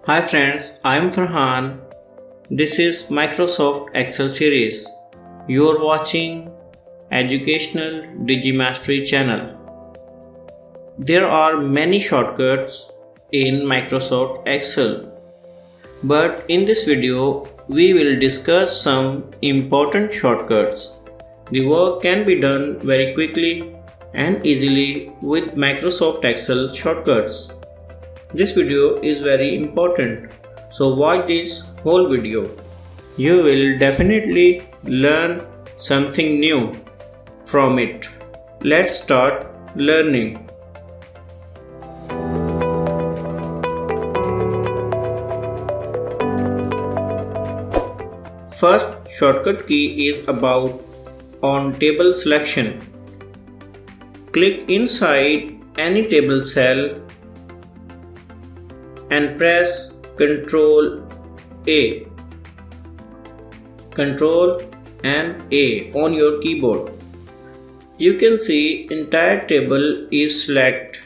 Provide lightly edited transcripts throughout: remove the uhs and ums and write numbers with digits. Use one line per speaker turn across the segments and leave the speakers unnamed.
Hi friends, I am Farhan. This is Microsoft Excel series. You are watching Educational DigiMastery channel. There are many shortcuts in Microsoft Excel, but in this video we will discuss some important shortcuts. The work can be done very quickly and easily with Microsoft Excel shortcuts. This video is very important, so watch this whole video. You will definitely learn something new from it. Let's start learning. First shortcut key is about on table selection. Click inside any table cell and press Ctrl A. Ctrl and A on your keyboard. You can see entire table is selected.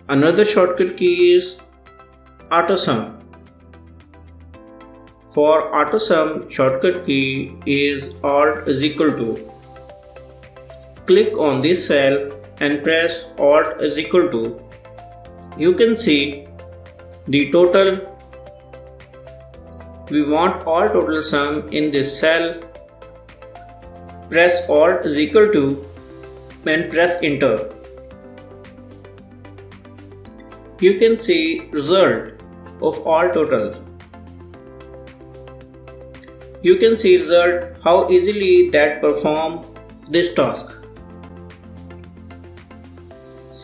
Another shortcut key is AutoSum. For AutoSum, shortcut key is Alt is equal to. Click on this cell and press Alt is equal to. You can see the total. We want all total sum in this cell. Press Alt is equal to and press enter. You can see result of all total. You can see result how easily that perform this task.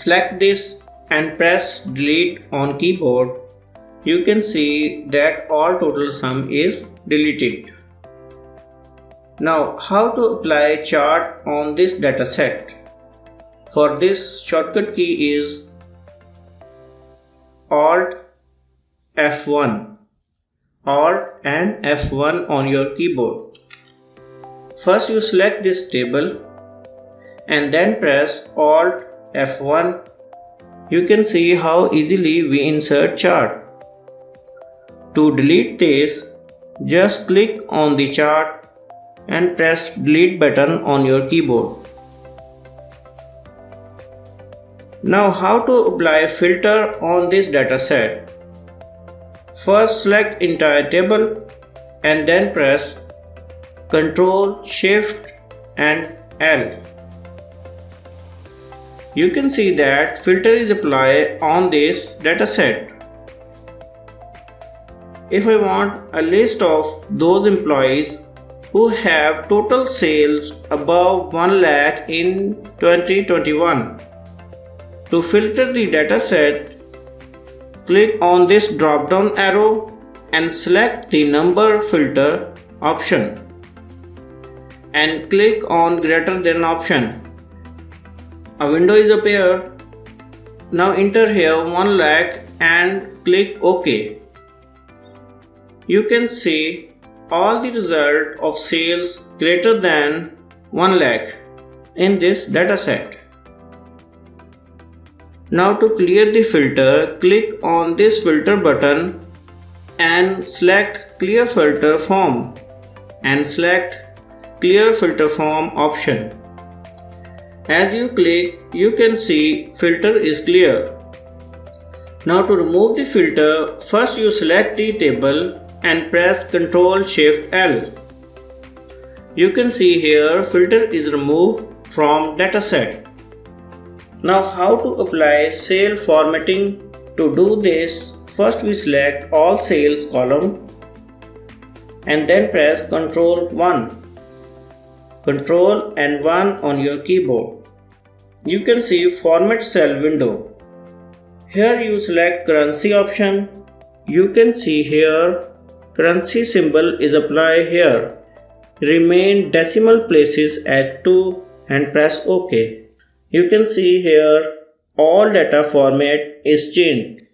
Select this and press delete on keyboard. You can see that all total sum is deleted. Now how to apply chart on this dataset? For this, shortcut key is Alt F1. Alt and F1 on your keyboard. First you select this table and then press Alt F1. You can see how easily we insert chart. To delete this, just click on the chart and press delete button on your keyboard. Now how to apply filter on this dataset? First select entire table and then press Ctrl, Shift and L. You can see that filter is applied on this dataset. If I want a list of those employees who have total sales above 1 lakh in 2021, to filter the dataset, click on this drop down arrow and select the number filter option and click on greater than option. A window is appear. Now enter here 1 lakh and click OK. You can see all the result of sales greater than 1 lakh in this dataset. Now to clear the filter, click on this filter button and select clear filter form and select clear filter form option. As you click, you can see filter is clear. Now to remove the filter, first you select the table and press Ctrl Shift L. You can see here filter is removed from dataset. Now how to apply cell formatting? To do this, first we select all sales column and then press Ctrl 1. Ctrl and 1 on your keyboard. You can see format cell window. Here you select currency option. You can see here currency symbol is applied here. Remain decimal places at 2 and press OK. You can see here all data format is changed.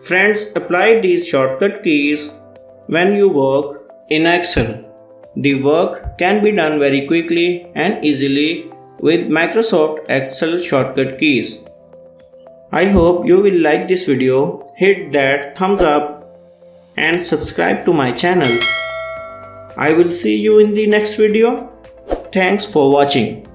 Friends, apply these shortcut keys when you work in Excel. The work can be done very quickly and easily with Microsoft Excel shortcut keys. I hope you will like this video, hit that thumbs up and subscribe to my channel. I will see you in the next video. Thanks for watching.